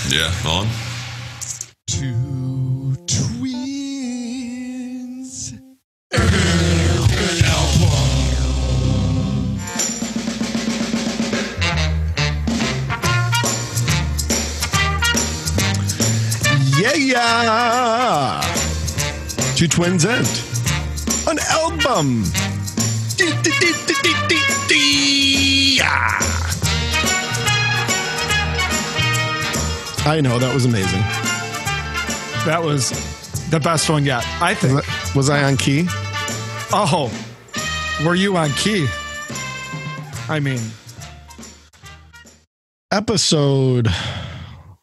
Yeah, on. Two twins. Yeah. Two twins and an album. I know, that was amazing. That was the best one yet, I think. Was I on key? Oh, were you on key? I mean, episode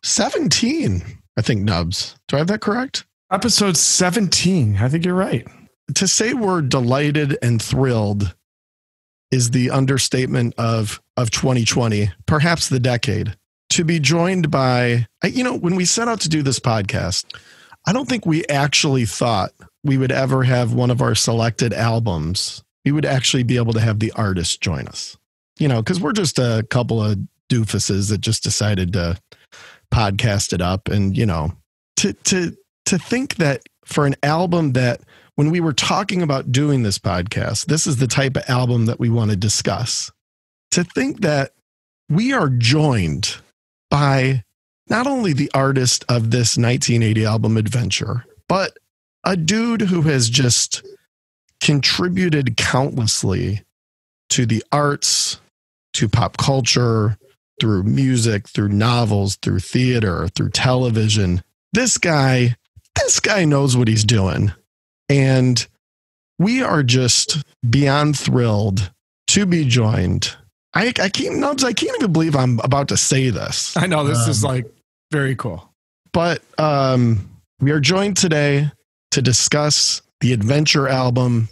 17, I think, Nubs. Do I have that correct? Episode 17. I think you're right. To say we're delighted and thrilled is the understatement of 2020, perhaps the decade. To be joined by, when we set out to do this podcast, I don't think we actually thought we would ever have one of our selected albums. We would actually be able to have the artist join us, because we're just a couple of doofuses that just decided to podcast it up. And, to think that for an album that when we were talking about doing this podcast, this is the type of album that we want to discuss. To think that we are joined by not only the artist of this 1980 album Adventure, but a dude who has just contributed countlessly to the arts, to pop culture, through music, through novels, through theater, through television. This guy knows what he's doing. And we are just beyond thrilled to be joined. I can't even believe I'm about to say this. I know this is like very cool. But we are joined today to discuss the Adventure album,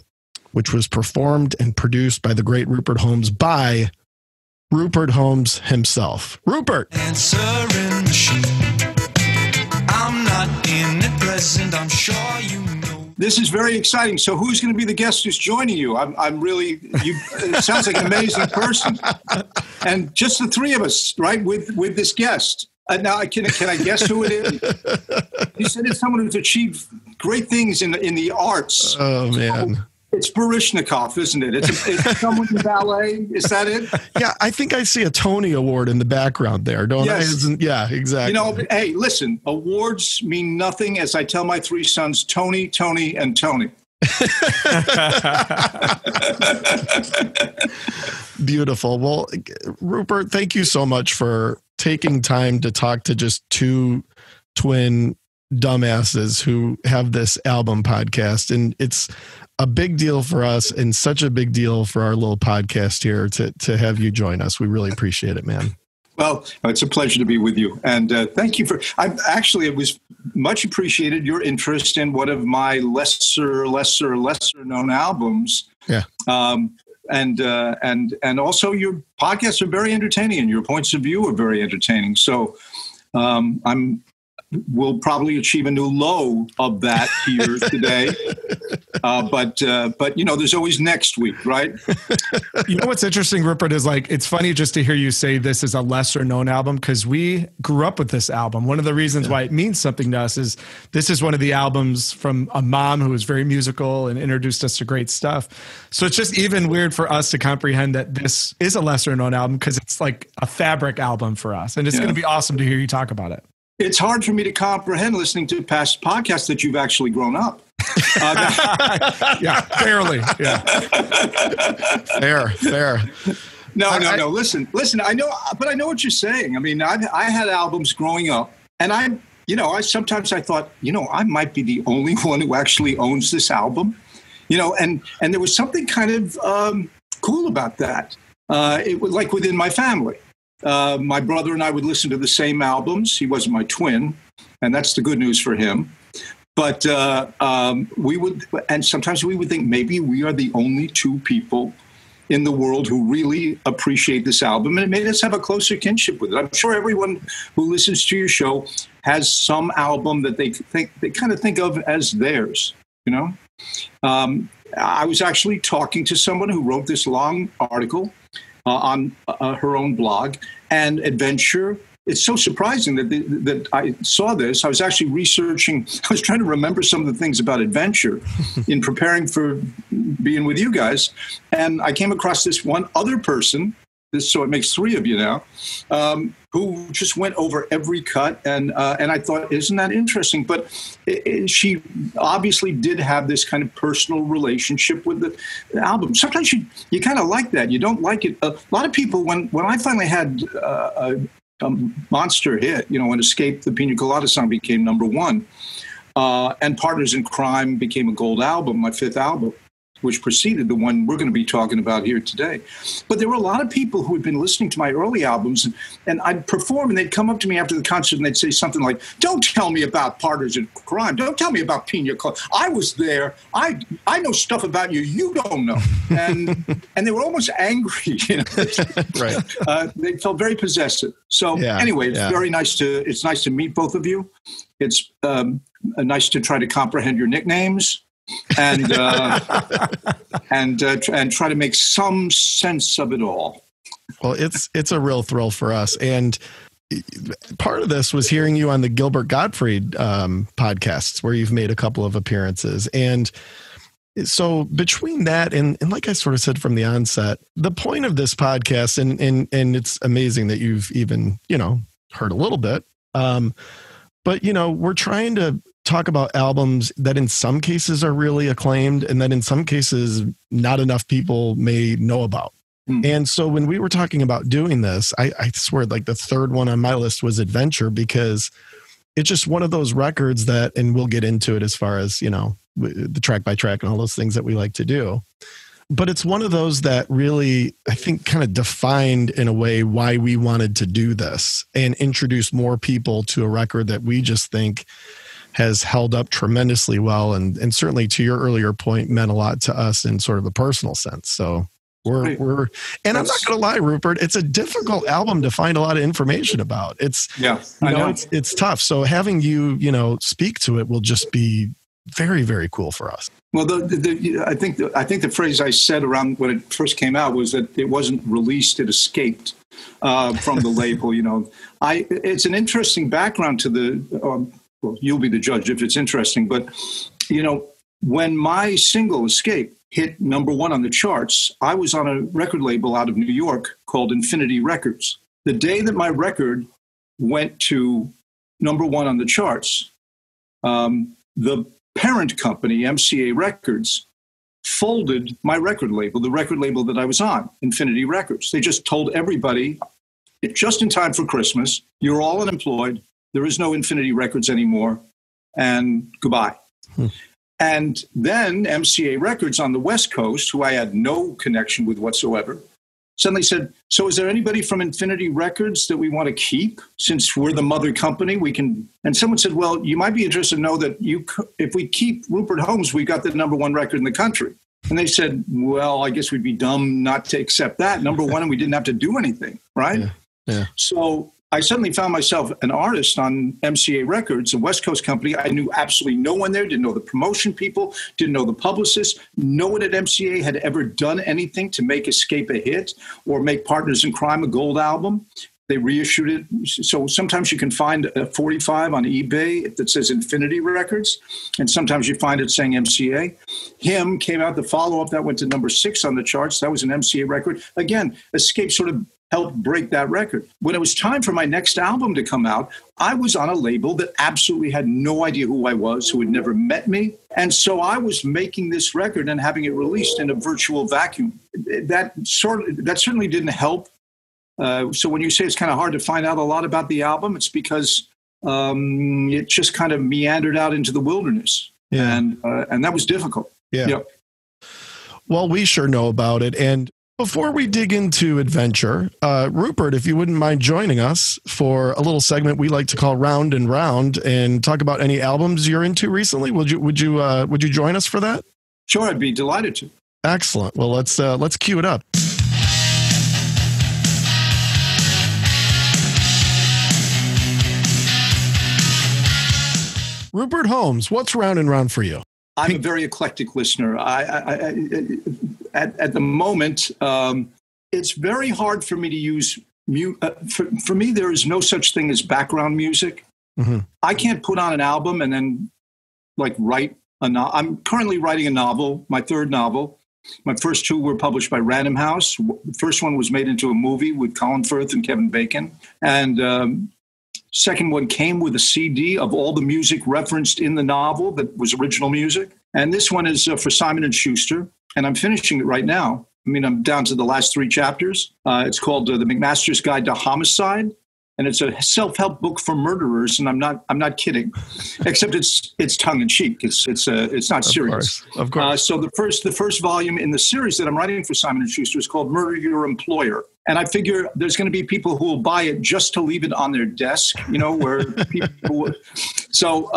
which was performed and produced by the great Rupert Holmes by Rupert Holmes himself. Rupert. Answering machine. I'm not in it present. I'm sure you know. This is very exciting. So who's going to be the guest who's joining you? It sounds like an amazing person. And just the three of us, right, with this guest. Now, can I guess who it is? You said it's someone who's achieved great things in the arts. Oh, man. So it's Baryshnikov, isn't it? It's someone in ballet. Is that it? Yeah, I think I see a Tony Award in the background there, don't I? Yeah, exactly. Hey, listen, awards mean nothing, as I tell my three sons, Tony, Tony, and Tony. Beautiful. Well, Rupert, thank you so much for taking time to talk to just two twin dumbasses who have this album podcast. And it's a big deal for us and such a big deal for our little podcast here to have you join us. We really appreciate it, man. Well, it's a pleasure to be with you. And thank you it was much appreciated, your interest in one of my lesser known albums. Yeah. And also your podcasts are very entertaining and your points of view are very entertaining. So we'll probably achieve a new low of that here today. But there's always next week, right? What's interesting, Rupert, is it's funny just to hear you say this is a lesser known album because we grew up with this album. One of the reasons why it means something to us is this is one of the albums from a mom who was very musical and introduced us to great stuff. So it's just even weird for us to comprehend that this is a lesser known album because it's like a fabric album for us. And it's going to be awesome to hear you talk about it. It's hard for me to comprehend listening to past podcasts that you've actually grown up. Yeah, fairly. Yeah. Fair. No. Listen. I know what you're saying. I mean, I had albums growing up, and I sometimes thought, I might be the only one who actually owns this album, and there was something kind of cool about that. It was like within my family. My brother and I would listen to the same albums. He wasn't my twin, and that's the good news for him. But we would, and sometimes we would think maybe we are the only two people in the world who really appreciate this album, and it made us have a closer kinship with it. I'm sure everyone who listens to your show has some album that they kind of think of as theirs. I was actually talking to someone who wrote this long article on her own blog, and Adventure it's so surprising that I saw this. I was actually researching. I was trying to remember some of the things about Adventure in preparing for being with you guys. And I came across this one other person, so it makes 3 of you now, who just went over every cut. And I thought, isn't that interesting? But she obviously did have this kind of personal relationship with the album. Sometimes you kind of like that. You don't like it. A lot of people, when I finally had a monster hit, when Escape, the Pina Colada song became #1, and Partners in Crime became a gold album, my 5th album, which preceded the one we're going to be talking about here today. But there were a lot of people who had been listening to my early albums, and I'd perform, and they'd come up to me after the concert, and they'd say something like, "Don't tell me about Partners in Crime. Don't tell me about Pina Colada. I was there. I know stuff about you you don't know." And they were almost angry. Right. They felt very possessive. So anyway, it's nice to meet both of you. It's nice to try to comprehend your nicknames. And try to make some sense of it all. Well, it's a real thrill for us, and part of this was hearing you on the Gilbert Gottfried podcasts, where you've made a couple of appearances, and so between that and like I sort of said from the onset, the point of this podcast, and it's amazing that you've even heard a little bit, but we're trying to talk about albums that in some cases are really acclaimed and that in some cases not enough people may know about. And so when we were talking about doing this, I swear like the 3rd one on my list was Adventure, because it's just one of those records that, and we'll get into it as far as, the track by track and all those things that we like to do. But it's one of those that really, I think, kind of defined in a way why we wanted to do this and introduce more people to a record that we just think has held up tremendously well. And certainly, to your earlier point, meant a lot to us in sort of a personal sense. So and I'm not going to lie, Rupert, it's a difficult album to find a lot of information about. It's tough. So having you, speak to it will just be very, very cool for us. Well, I think the phrase I said around when it first came out was that it wasn't released; it escaped from the label. It's an interesting background to the. Well, you'll be the judge if it's interesting, but when my single Escape hit #1 on the charts, I was on a record label out of New York called Infinity Records. The day that my record went to #1 on the charts, the parent company, MCA Records, folded my record label, the record label that I was on, Infinity Records. They just told everybody, just in time for Christmas, you're all unemployed. There is no Infinity Records anymore, and goodbye. And then MCA Records on the West Coast, who I had no connection with whatsoever, suddenly said, "So is there anybody from Infinity Records that we want to keep? Since we're the mother company, we can." And someone said, "Well, you might be interested to know that if we keep Rupert Holmes, we got the #1 record in the country." And they said, "Well, I guess we'd be dumb not to accept that. #1, and we didn't have to do anything, right?" Yeah. So I suddenly found myself an artist on MCA Records, a West Coast company. I knew absolutely no one there, didn't know the promotion people, didn't know the publicists. No one at MCA had ever done anything to make Escape a hit or make Partners in Crime a gold album. They reissued it. So sometimes you can find a 45 on eBay that says Infinity Records, and sometimes you find it saying MCA. Him came out, the follow-up that went to #6 on the charts. That was an MCA record. Again, Escape sort of helped break that record. When it was time for my next album to come out, I was on a label that absolutely had no idea who I was, who had never met me. And so I was making this record and having it released in a virtual vacuum. That certainly didn't help. So when you say it's kind of hard to find out a lot about the album, it's because it just kind of meandered out into the wilderness. Yeah. And that was difficult. Yeah. Yep. Well, we sure know about it. And before we dig into Adventure, Rupert, if you wouldn't mind joining us for a little segment we like to call Round and Round and talk about any albums you're into recently, would you join us for that? Sure, I'd be delighted to. Excellent. Well, let's cue it up. Rupert Holmes, what's Round and Round for you? I'm a very eclectic listener. At the moment, it's very hard for me to use for me, there is no such thing as background music. Mm-hmm. I can't put on an album and then like write a novel. I'm currently writing a novel, my third novel. My first two were published by Random House. The first one was made into a movie with Colin Firth and Kevin Bacon. And second one came with a CD of all the music referenced in the novel that was original music. And this one is for Simon & Schuster. And I'm finishing it right now. I mean, I'm down to the last 3 chapters. It's called The McMaster's Guide to Homicide. And it's a self-help book for murderers, and I'm not kidding, except it's tongue in cheek. It's not serious. Of course. So the first volume in the series that I'm writing for Simon & Schuster is called Murder Your Employer, and I figure there's going to be people who will buy it just to leave it on their desk, where people. So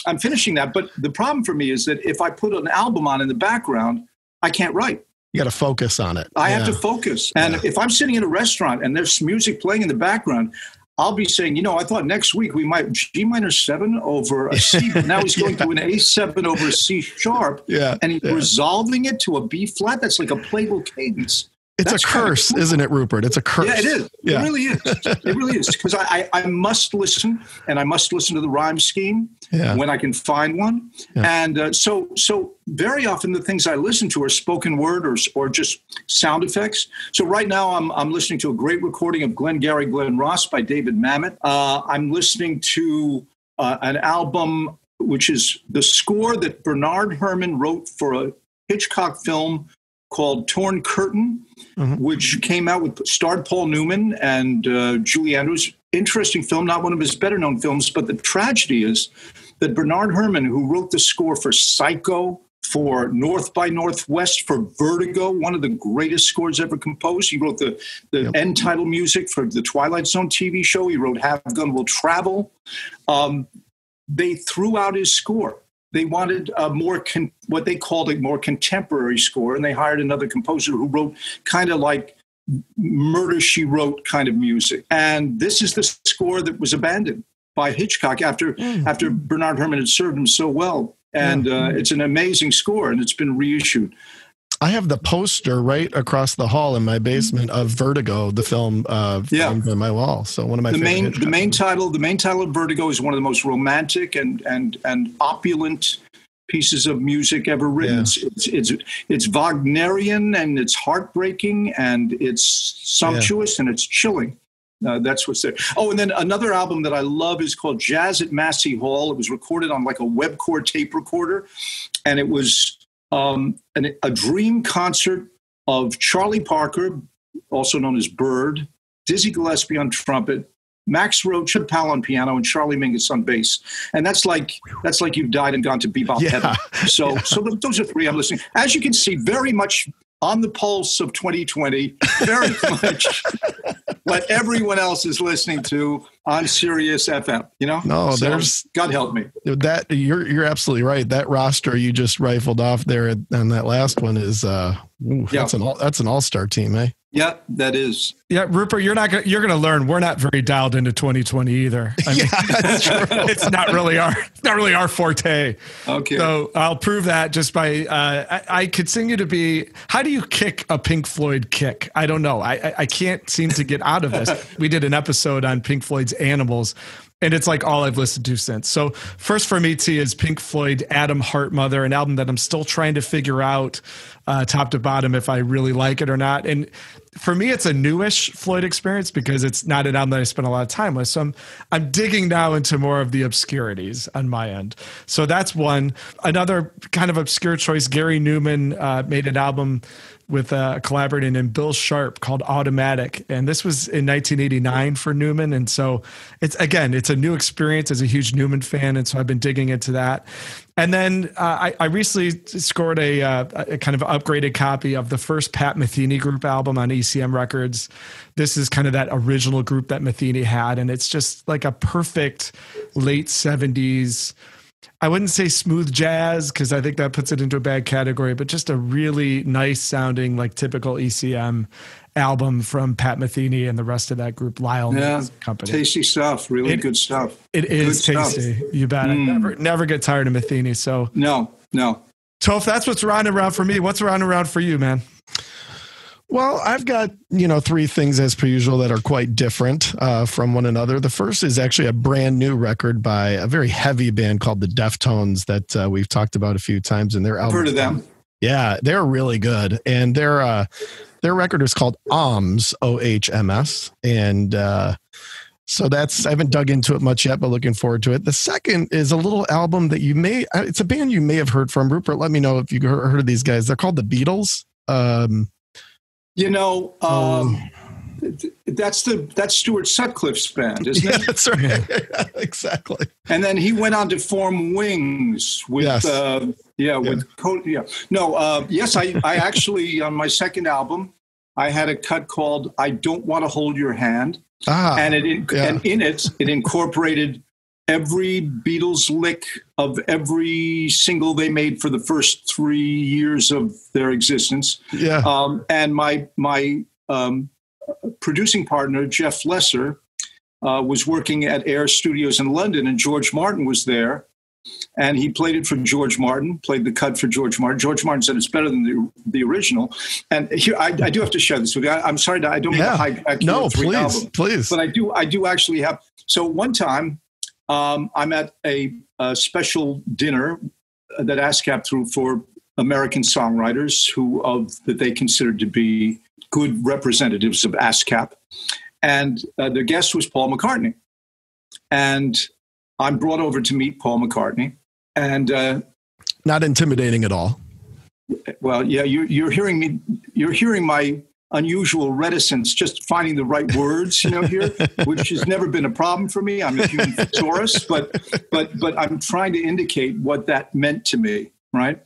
I'm finishing that, but the problem for me is that if I put an album on in the background, I can't write. You got to focus on it. I have to focus. And if I'm sitting in a restaurant and there's music playing in the background, I'll be saying, I thought next week we might G minor 7 over a C, but now he's going to an A7 over a C sharp. Yeah. And he's resolving it to a B flat. That's like a playable cadence. It's a curse, isn't it, Rupert? It's a curse. Yeah, it is. Yeah. It really is. It really is. Because I must listen, and I must listen to the rhyme scheme when I can find one. Yeah. And so very often the things I listen to are spoken word or just sound effects. So right now I'm listening to a great recording of Glengarry Glen Ross by David Mamet. I'm listening to an album which is the score that Bernard Herrmann wrote for a Hitchcock film called Torn Curtain, which came out starred Paul Newman and Julie Andrews. Interesting film, not one of his better known films, but the tragedy is that Bernard Herrmann, who wrote the score for Psycho, for North by Northwest, for Vertigo, one of the greatest scores ever composed. He wrote the end title music for the Twilight Zone TV show. He wrote Have Gun Will Travel. They threw out his score. They wanted a more what they called a more contemporary score, and they hired another composer who wrote kind of like Murder, She Wrote kind of music. And this is the score that was abandoned by Hitchcock after Bernard Herrmann had served him so well. And it's an amazing score, and it's been reissued. I have the poster right across the hall in my basement of Vertigo, the film, on my wall. So one of my the main title of Vertigo is one of the most romantic and opulent pieces of music ever written. Yeah. It's Wagnerian, and it's heartbreaking, and it's sumptuous, and it's chilling. That's what's there. Oh, and then another album that I love is called Jazz at Massey Hall. It was recorded on like a Webcore tape recorder, and it was a dream concert of Charlie Parker, also known as Bird, Dizzy Gillespie on trumpet, Max Roach, Chip Powell on piano, and Charlie Mingus on bass. And that's like you've died and gone to bebop heaven. So those are 3 I'm listening. As you can see, very much on the pulse of 2020, very much what everyone else is listening to on Sirius FM. No, so, there's God help me. That you're absolutely right. That roster you just rifled off there, and that last one is that's an all-star team, eh? Yeah, that is. Yeah, Rupert, you're going to learn. We're not very dialed into 2020 either. I mean, that's true. It's not really our forte. Okay. So I'll prove that just by I continue to be. How do you kick a Pink Floyd kick? I don't know. I can't seem to get out of this. We did an episode on Pink Floyd's Animals, and it's like all I've listened to since. So first for me, T, is Pink Floyd Atom Heart Mother, an album that I'm still trying to figure out top to bottom if I really like it or not. And for me, it's a newish Floyd experience because it's not an album that I spent a lot of time with. So I'm digging now into more of the obscurities on my end. So that's one. Another kind of obscure choice, Gary Newman made an album with a collaborator named Bill Sharp called Automatic. And this was in 1989 for Newman. And so it's a new experience as a huge Newman fan. And so I've been digging into that. And then I recently scored a kind of upgraded copy of the first Pat Metheny group album on ECM Records. This is kind of that original group that Metheny had. And it's just like a perfect late 70s, I wouldn't say smooth jazz because I think that puts it into a bad category, but just a really nice sounding, like typical ECM album from Pat Metheny and the rest of that group, Lyle Company. Tasty stuff, really good stuff. It is good tasty. Stuff. You bet. I never get tired of Metheny. So no. So if that's what's around and around for me, what's around and around for you, man? Well, I've got, three things as per usual that are quite different from one another. The first is actually a brand new record by a very heavy band called the Deftones that we've talked about a few times in their album. I've heard of them. Yeah, they're really good. And their record is called OHMS, OHMS. And so I haven't dug into it much yet, but looking forward to it. The second is a little album that it's a band you may have heard from. Rupert, let me know if you heard of these guys. They're called the Beatles. That's Stuart Sutcliffe's band, isn't it? That's right. Exactly. And then he went on to form Wings with, yes. Yes, I actually, on my second album, I had a cut called "I Don't Want to Hold Your Hand," and in it incorporated every Beatles lick of every single they made for the first 3 years of their existence. Yeah. And my producing partner, Jeff Lesser, was working at Air Studios in London, and George Martin was there. And he played it for George Martin, played the cut for George Martin. George Martin said it's better than the original. And here, I do have to share this with you. I'm sorry, I don't mean to hijack your three album. Please. But I do actually have. So one time, I'm at a special dinner that ASCAP threw for American songwriters that they considered to be good representatives of ASCAP. And the guest was Paul McCartney. And I'm brought over to meet Paul McCartney. And not intimidating at all. Well, yeah, you're hearing my unusual reticence, just finding the right words, here, which has never been a problem for me. I'm a human thesaurus, but I'm trying to indicate what that meant to me, right?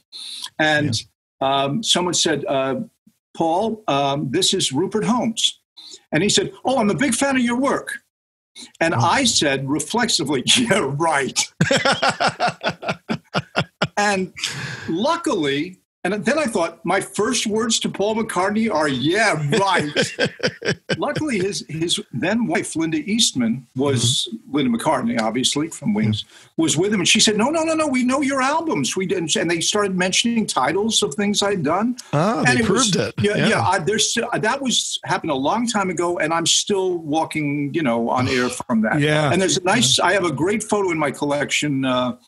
And someone said, Paul, this is Rupert Holmes. And he said, oh, I'm a big fan of your work. And I said reflexively, yeah, right. And luckily, and then I thought, my first words to Paul McCartney are, yeah, right. Luckily, his then wife, Linda Eastman, was Linda McCartney, obviously, from Wings, was with him. And she said, no, we know your albums. We didn't. And they started mentioning titles of things I'd done. Oh, and they proved it. Yeah. That happened a long time ago, and I'm still walking, on air from that. Yeah. And there's I have a great photo in my collection of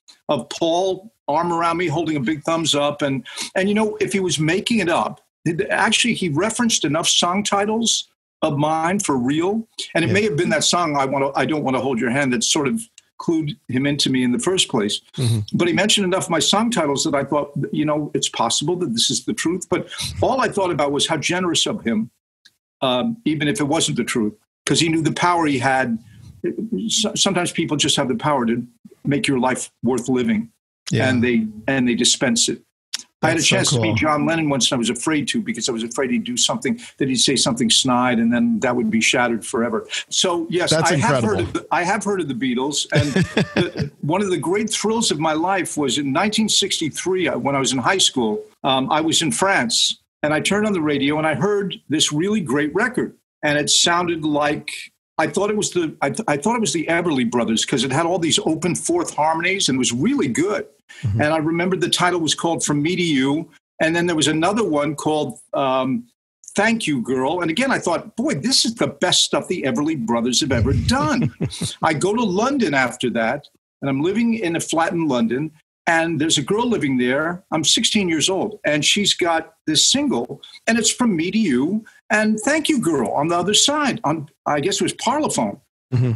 Paul, arm around me, holding a big thumbs up. And if he was making it up, actually he referenced enough song titles of mine for real. And it may have been that song, I Don't Want to Hold Your Hand, that sort of clued him into me in the first place. But he mentioned enough of my song titles that I thought, it's possible that this is the truth. But all I thought about was how generous of him, even if it wasn't the truth, because he knew the power he had. Sometimes people just have the power to make your life worth living. Yeah. And they dispense it. I had a chance to meet John Lennon once, and I was afraid to, because I was afraid he'd do something, that he'd say something snide, and then that would be shattered forever. So yes, I have heard of the Beatles, and one of the great thrills of my life was in 1963 when I was in high school. I was in France, and I turned on the radio, and I heard this really great record, and it sounded like. I thought it was the Everly Brothers, because it had all these open fourth harmonies and was really good. And I remember the title was called From Me to You. And then there was another one called Thank You, Girl. And again, I thought, boy, this is the best stuff the Everly Brothers have ever done. I go to London after that, and I'm living in a flat in London. And there's a girl living there. I'm 16 years old, and she's got this single, and it's From Me to You and Thank You, Girl on the other side. On, I guess it was Parlophone.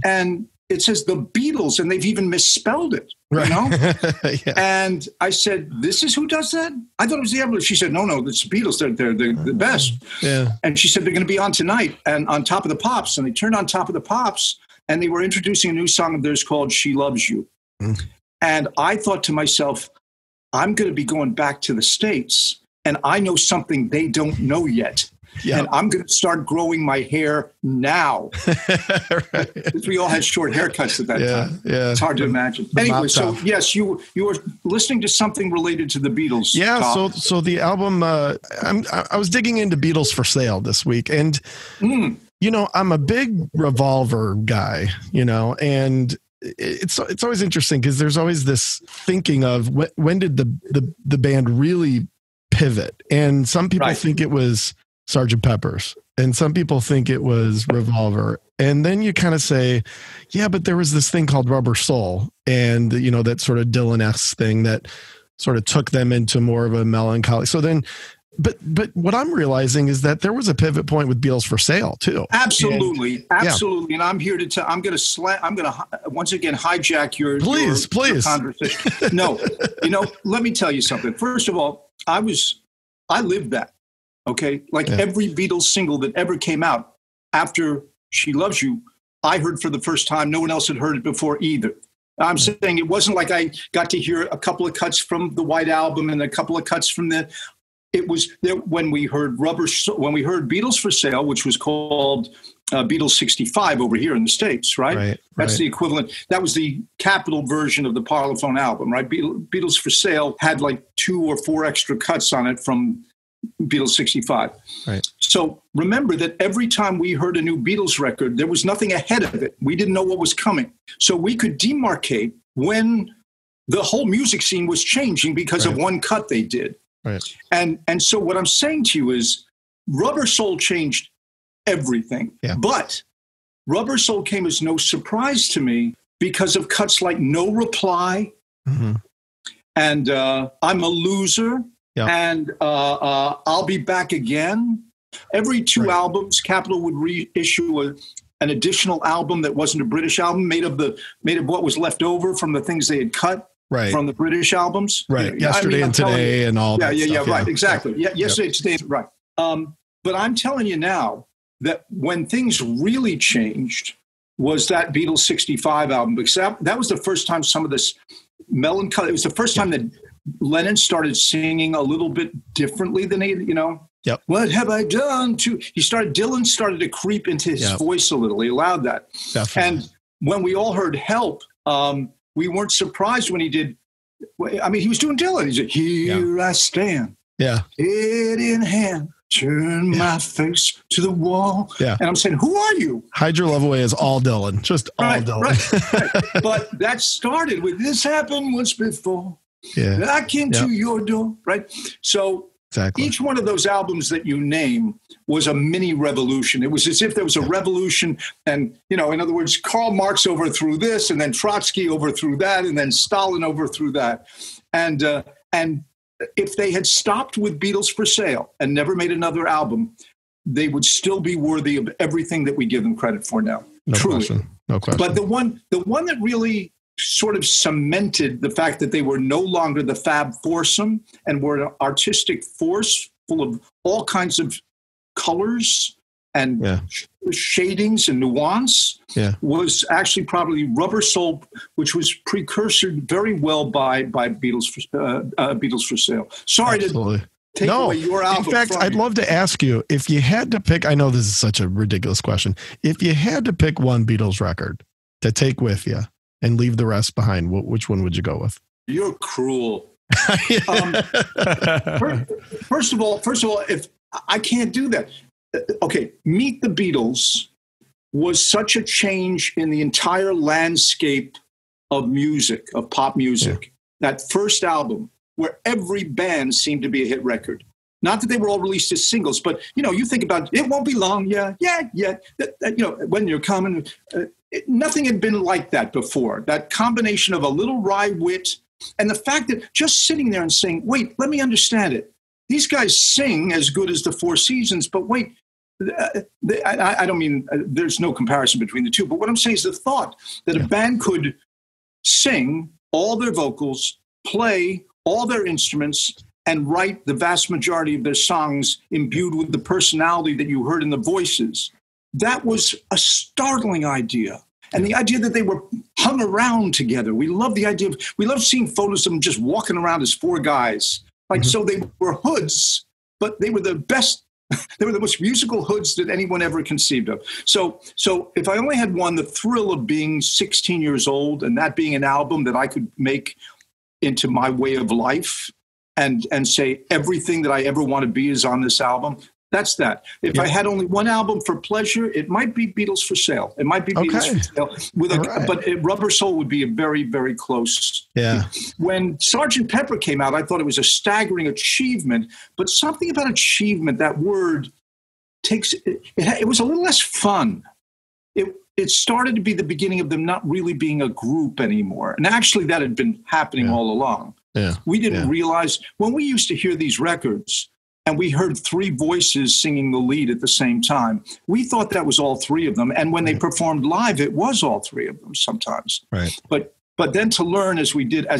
And it says the Beatles, and they've even misspelled it, Yeah. And I said, this is who does that? I thought it was the Everly. She said, no, it's the Beatles. They're the best. Yeah. And she said, they're going to be on tonight and on Top of the Pops. And they turned on Top of the Pops, and they were introducing a new song of theirs called She Loves You. And I thought to myself, I'm going to be going back to the States, and I know something they don't know yet. And I'm going to start growing my hair now. Right. We all had short haircuts at that time. Yeah. It's hard to imagine. Anyway, so yes, you were listening to something related to the Beatles. Yeah. Tom. So the album, I was digging into Beatles for Sale this week, and I'm a big Revolver guy, and it's always interesting because there's always this thinking of when did the band really pivot, and some people think it was Sergeant Pepper's, and some people think it was Revolver. And then you kind of say, yeah, but there was this thing called Rubber Soul, and that sort of Dylan-esque thing that sort of took them into more of a melancholy. So then, but what I'm realizing is that there was a pivot point with Beatles for Sale too. Absolutely. And I'm here to tell. I'm going to once again hijack your please conversation. No, let me tell you something. First of all, I lived that. Okay, every Beatles single that ever came out after She Loves You, I heard for the first time. No one else had heard it before either. I'm saying it wasn't like I got to hear a couple of cuts from the White Album and a couple of cuts from the. It was there when we heard Beatles for Sale, which was called Beatles 65 over here in the States, right? That's the equivalent. That was the capital version of the Parlophone album, right? Beatles for Sale had like 2 or 4 extra cuts on it from Beatles 65. Right. So remember that every time we heard a new Beatles record, there was nothing ahead of it. We didn't know what was coming. So we could demarcate when the whole music scene was changing because of one cut they did. Right. And so what I'm saying to you is Rubber Soul changed everything. Yeah. But Rubber Soul came as no surprise to me because of cuts like No Reply and I'm a Loser. Yeah. And I'll Be Back Again. Every 2 albums, Capitol would reissue an additional album that wasn't a British album, made of what was left over from the things they had cut from the British albums. Right. Yesterday and Today and all that stuff. Right. Exactly. Yeah. Yesterday, Today. Right. But I'm telling you now that when things really changed was that Beatles 65 album, because that was the first time some of this melancholy, it was the first time that Lennon started singing a little bit differently than Yep. What have I done to? Dylan started to creep into his voice a little. He allowed that. Definitely. And when we all heard Help, we weren't surprised when he did. I mean, he was doing Dylan. He said, Here I stand, head in hand, turn my face to the wall. Yeah. And I'm saying, who are you? Hide Your Love Away is all Dylan, just all Dylan. Right. But that started with This Happened Once Before. Yeah. I came to your door, right? So each one of those albums that you name was a mini revolution. It was as if there was a revolution and, in other words, Karl Marx overthrew this and then Trotsky overthrew that and then Stalin overthrew that. And if they had stopped with Beatles for Sale and never made another album, they would still be worthy of everything that we give them credit for now. No Truly. question. No question. But the one that really sort of cemented the fact that they were no longer the Fab Foursome and were an artistic force full of all kinds of colors and shadings and nuance was actually probably Rubber Soul, which was precursored very well by Beatles for Sale. Sorry to take away your album. In fact, I'd love to ask you, if you had to pick, I know this is such a ridiculous question, if you had to pick one Beatles record to take with you and leave the rest behind, which one would you go with? You're cruel. First of all, if I can't do that. Okay, Meet the Beatles was such a change in the entire landscape of music, of pop music. That first album, where every band seemed to be a hit record. Not that they were all released as singles, but you think about It Won't Be Long, When You're Coming. Nothing had been like that before. That combination of a little wry wit and the fact that just sitting there and saying, wait, let me understand it. These guys sing as good as the Four Seasons, but wait, I don't mean there's no comparison between the two, but what I'm saying is the thought that a band could sing all their vocals, play all their instruments, and write the vast majority of their songs imbued with the personality that you heard in the voices. That was a startling idea. And the idea that they were hung around together. We love the idea we love seeing photos of them just walking around as 4 guys. So they were hoods, but they were the best. They were the most musical hoods that anyone ever conceived of. So if I only had one, the thrill of being 16 years old and that being an album that I could make into my way of life and say everything that I ever want to be is on this album. That's that. If I had only one album for pleasure, it might be Beatles for Sale. It might be Beatles for Sale. But Rubber Soul would be a very, very close. Yeah. When Sgt. Pepper came out, I thought it was a staggering achievement. But something about achievement, that word, it was a little less fun. It started to be the beginning of them not really being a group anymore. And actually that had been happening all along. Yeah. We didn't realize when we used to hear these records and we heard three voices singing the lead at the same time, we thought that was all three of them. And when they performed live, it was all three of them sometimes. Right. But then to learn as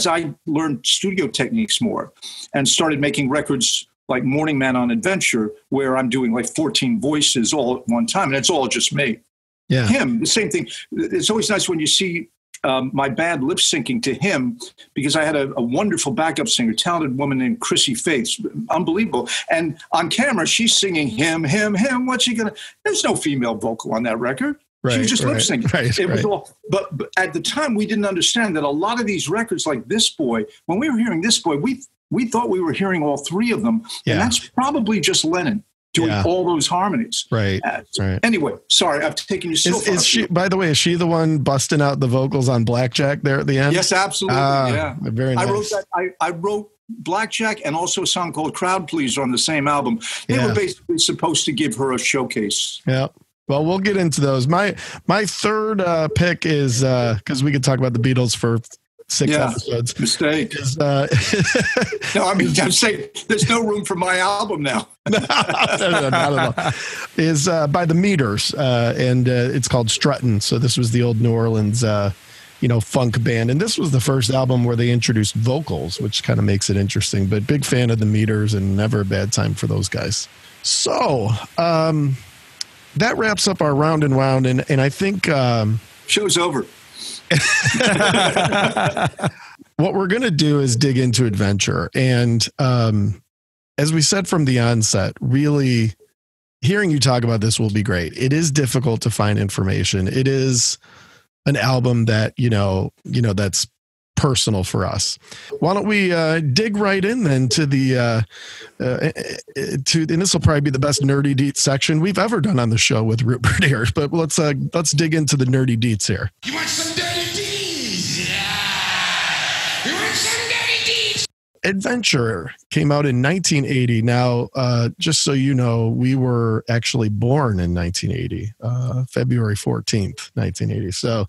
I learned studio techniques more and started making records like Morning Man on Adventure, where I'm doing like 14 voices all at one time, and it's all just me. Yeah. Him, the same thing. It's always nice when you see my band lip syncing to him, because I had a wonderful backup singer, talented woman named Chrissy Faith, unbelievable. And on camera, she's singing him. What's she gonna? There's no female vocal on that record. Right, she was just lip syncing. Right, it was all. But at the time, we didn't understand that a lot of these records, like This Boy, when we were hearing This Boy, we thought we were hearing all three of them, and that's probably just Lennon doing all those harmonies. Right. Right. Anyway, sorry, I've taken you so far. Is she, by the way, is she the one busting out the vocals on Blackjack there at the end? Yes, absolutely. Yeah. Very nice. I wrote that. I wrote Blackjack and also a song called Crowd Pleaser on the same album. They were basically supposed to give her a showcase. Yeah. Well, we'll get into those. My third pick is, because we could talk about the Beatles for 6 episodes. Mistake. No, I mean, I'm saying there's no room for my album now. No, not at all. Is by the Meters, and it's called Struttin'. So this was the old New Orleans, funk band, and this was the first album where they introduced vocals, which kind of makes it interesting. But big fan of the Meters, and never a bad time for those guys. So that wraps up our round and round, and I think show's over. What we're going to do is dig into Adventure. And as we said from the onset, really hearing you talk about this will be great. It is difficult to find information. It is an album that, that's personal for us. Why don't we dig right in then to the and this will probably be the best nerdy deets section we've ever done on the show with Rupert here. But let's dig into the nerdy deets here. You want some dirty deeds? Yeah. You want some dirty deeds? Adventure came out in 1980. Now, just so you know, we were actually born in 1980, February 14th, 1980. So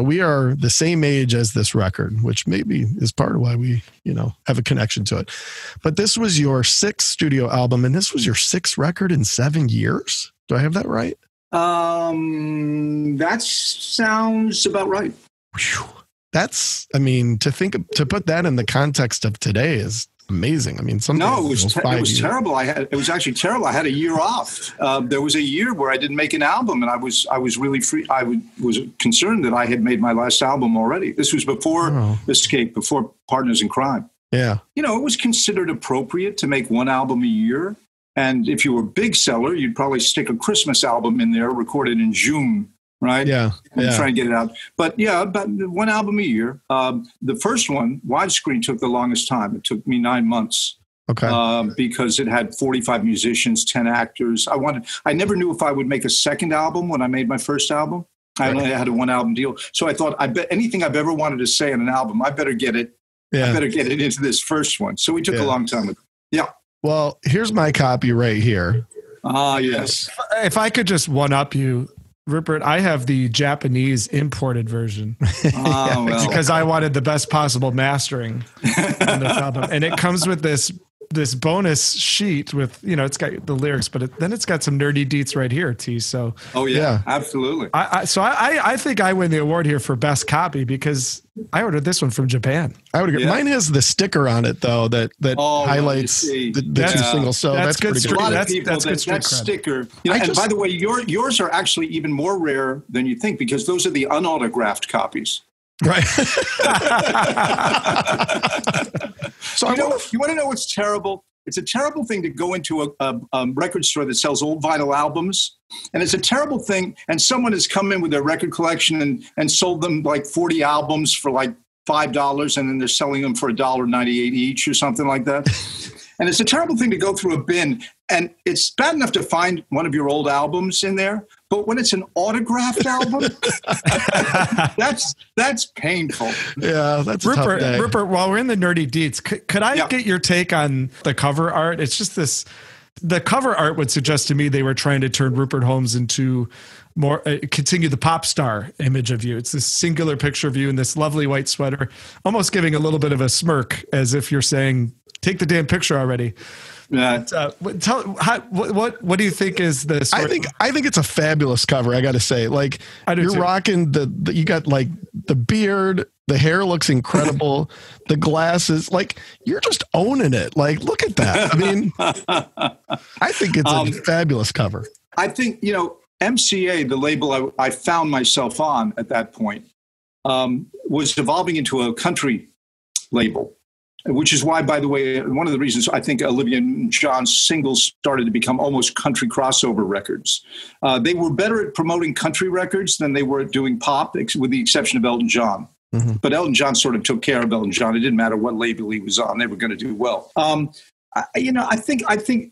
we are the same age as this record, which maybe is part of why we, have a connection to it. But this was your sixth studio album, and this was your sixth record in 7 years. Do I have that right? That sounds about right. Whew. To put that in the context of today is amazing. I mean, it was terrible. It was actually terrible. I had a year off. There was a year where I didn't make an album, and I was really free. I was concerned that I had made my last album already. This was before Escape, before Partners in Crime. Yeah. It was considered appropriate to make one album a year. And if you were a big seller, you'd probably stick a Christmas album in there, recorded in June. Right? Yeah. And try and get it out. But about one album a year. The first one, Widescreen, took the longest time. It took me 9 months. Okay. Because it had 45 musicians, 10 actors. I never knew if I would make a second album when I made my first album. I only had a one album deal. So I thought, I bet anything I've ever wanted to say on an album, I better get it. Yeah. I better get it into this first one. So we took a long time. Yeah. Well, here's my copy right here. Yes. If I could just one up you, Rupert, I have the Japanese imported version because I wanted the best possible mastering on this album. And it comes with this bonus sheet with, it's got the lyrics, but then it's got some nerdy deets right here, T. So, absolutely. I think I win the award here for best copy because I ordered this one from Japan. I would agree. Yeah. Mine has the sticker on it though that highlights the two singles. So that's good. A lot of people that sticker. And by the way, yours are actually even more rare than you think because those are the unautographed copies. Right. So you want to know what's terrible? It's a terrible thing to go into a record store that sells old vinyl albums. And it's a terrible thing. And someone has come in with their record collection and sold them like 40 albums for like $5. And then they're selling them for $1.98 each or something like that. And it's a terrible thing to go through a bin. And it's bad enough to find one of your old albums in there. But when it's an autographed album, that's painful. Yeah, that's a tough day. Rupert, while we're in the nerdy deets, could I get your take on the cover art? It's just this The cover art would suggest to me they were trying to turn Rupert Holmes into more, continue the pop star image of you. It's this singular picture of you in this lovely white sweater, almost giving a little bit of a smirk as if you're saying, take the damn picture already. Yeah. What do you think is the I think it's a fabulous cover. I got to say, like, you're too. Rocking you got like the beard, the hair looks incredible. The glasses, like, you're just owning it. Like, look at that. I mean, I think it's a fabulous cover. I think, MCA, the label I found myself on at that point, was evolving into a country label, which is why, by the way, one of the reasons I think Olivia Newton-John's singles started to become almost country crossover records. They were better at promoting country records than they were at doing pop, with the exception of Elton John. Mm-hmm. But Elton John sort of took care of Elton John. It didn't matter what label he was on; they were going to do well. I think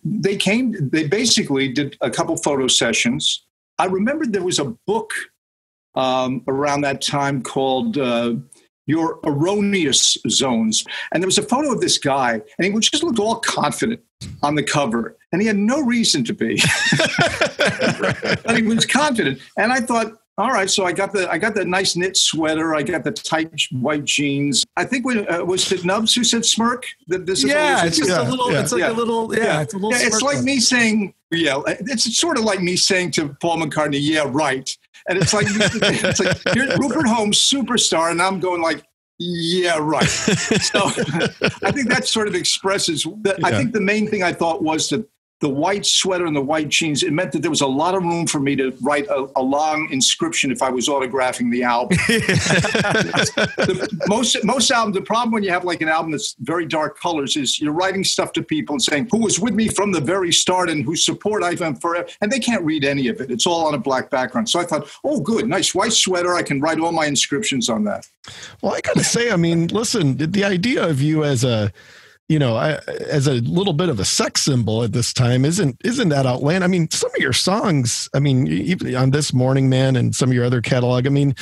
they basically did a couple photo sessions. I remember there was a book around that time called Your Erroneous Zones. And there was a photo of this guy, and he just looked all confident on the cover. And he had no reason to be. But he was confident. And I thought, all right, so I got the nice knit sweater. I got the tight white jeans. I think was it Nubs who said smirk? It's a little. It's like me saying, it's sort of like me saying to Paul McCartney, yeah, right. And it's like here's Rupert Holmes, superstar, and I'm going like, yeah, right. So I think that sort of expresses that. I think the main thing I thought was that the white sweater and the white jeans, it meant that there was a lot of room for me to write a long inscription if I was autographing the album. Most albums, the problem when you have like an album that's very dark colors is you're writing stuff to people and saying, who was with me from the very start and whose support I've had forever. And they can't read any of it. It's all on a black background. So I thought, oh, good, nice white sweater. I can write all my inscriptions on that. Well, I got to say, I mean, listen, the idea of you as a little bit of a sex symbol at this time isn't that outlandish. I mean, some of your songs, I mean, even on This Morning Man and some of your other catalog, I mean,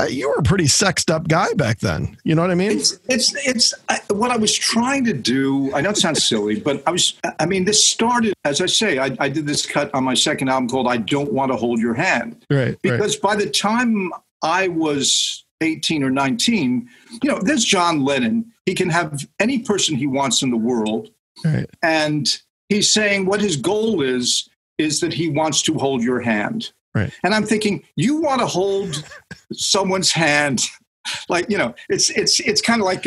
you were a pretty sexed up guy back then. You know what I mean? It's what I was trying to do. I know it sounds silly, but this started, as I say, I did this cut on my second album called I Don't Want to Hold Your Hand. Right. Because by the time I was 18 or 19, there's John Lennon. He can have any person he wants in the world. Right. And he's saying what his goal is that he wants to hold your hand. Right. And I'm thinking, you want to hold someone's hand. Like, it's kind of like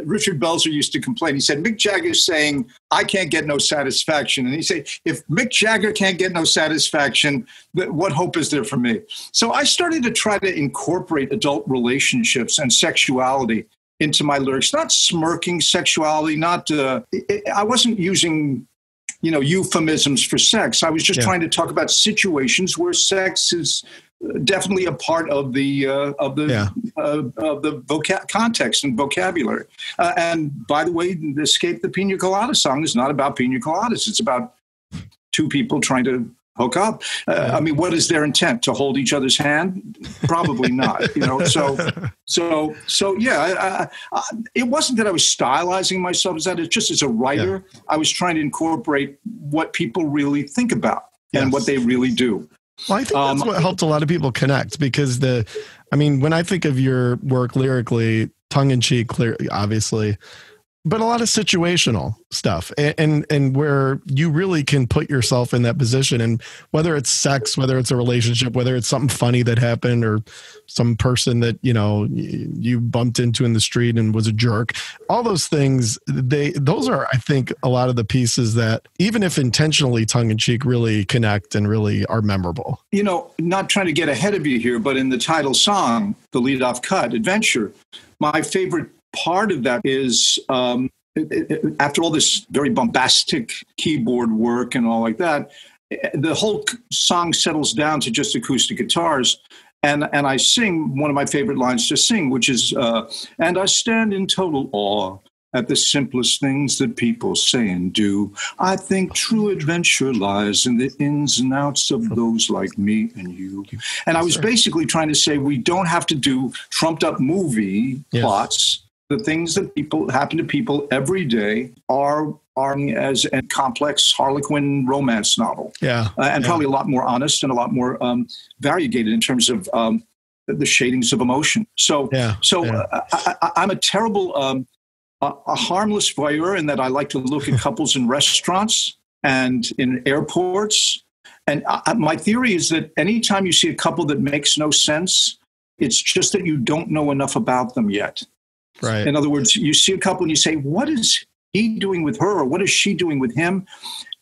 Richard Belzer used to complain. He said, Mick Jagger's saying, I can't get no satisfaction. And he said, if Mick Jagger can't get no satisfaction, what hope is there for me? So I started to try to incorporate adult relationships and sexuality into my lyrics, not smirking sexuality, I wasn't using, euphemisms for sex. I was just trying to talk about situations where sex is definitely a part of the context and vocabulary. And by the way, the Escape the Pina Colada song is not about pina coladas. It's about two people trying to hook up. What is their intent? To hold each other's hand? Probably not. So yeah. It wasn't that I was stylizing myself as that. It's just as a writer, I was trying to incorporate what people really think about and what they really do. Well, I think that's what helped a lot of people connect because when I think of your work lyrically, tongue in cheek, clearly, obviously, but a lot of situational stuff and where you really can put yourself in that position. And whether it's sex, whether it's a relationship, whether it's something funny that happened or some person that, you bumped into in the street and was a jerk, all those things, those are, I think, a lot of the pieces that even if intentionally tongue in cheek really connect and really are memorable. Not trying to get ahead of you here, but in the title song, the lead off cut, Adventure, my favorite part of that is after all this very bombastic keyboard work and all like that, the whole song settles down to just acoustic guitars. And I sing one of my favorite lines to sing, which is, and I stand in total awe at the simplest things that people say and do. I think true adventure lies in the ins and outs of those like me and you. And I was basically trying to say we don't have to do trumped up movie plots. The things that happen to people every day are as a complex Harlequin romance novel. Yeah. And probably a lot more honest and a lot more variegated in terms of the shadings of emotion. I'm a terrible, a harmless voyeur in that I like to look at couples in restaurants and in airports. And my theory is that anytime you see a couple that makes no sense, it's just that you don't know enough about them yet. Right. In other words, you see a couple and you say, what is he doing with her, or what is she doing with him?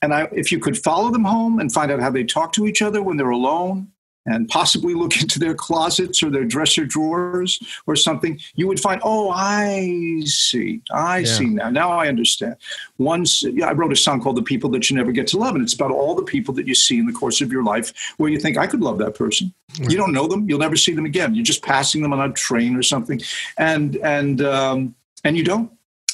And if you could follow them home and find out how they talk to each other when they're alone, and possibly look into their closets or their dresser drawers or something, you would find, oh, I see now. Now I understand. I wrote a song called The People That You Never Get to Love, and it's about all the people that you see in the course of your life where you think, I could love that person. Right. You don't know them. You'll never see them again. You're just passing them on a train or something, and you don't.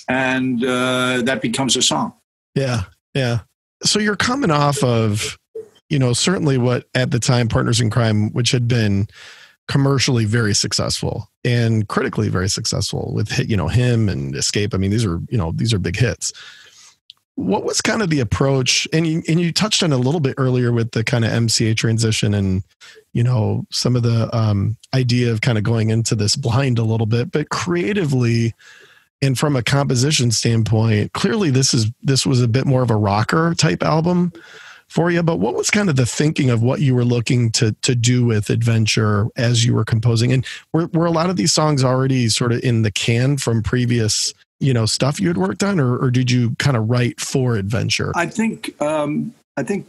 And that becomes a song. Yeah, yeah. So you're coming off of, certainly what at the time Partners in Crime, which had been commercially very successful and critically very successful with, him and Escape. I mean, these are big hits. What was kind of the approach? And you touched on it a little bit earlier with the kind of MCA transition and, some of the idea of kind of going into this blind a little bit, but creatively and from a composition standpoint, clearly this was a bit more of a rocker type album for you, but what was kind of the thinking of what you were looking to do with Adventure as you were composing? And were a lot of these songs already sort of in the can from previous, stuff you had worked on, or did you kind of write for Adventure? I think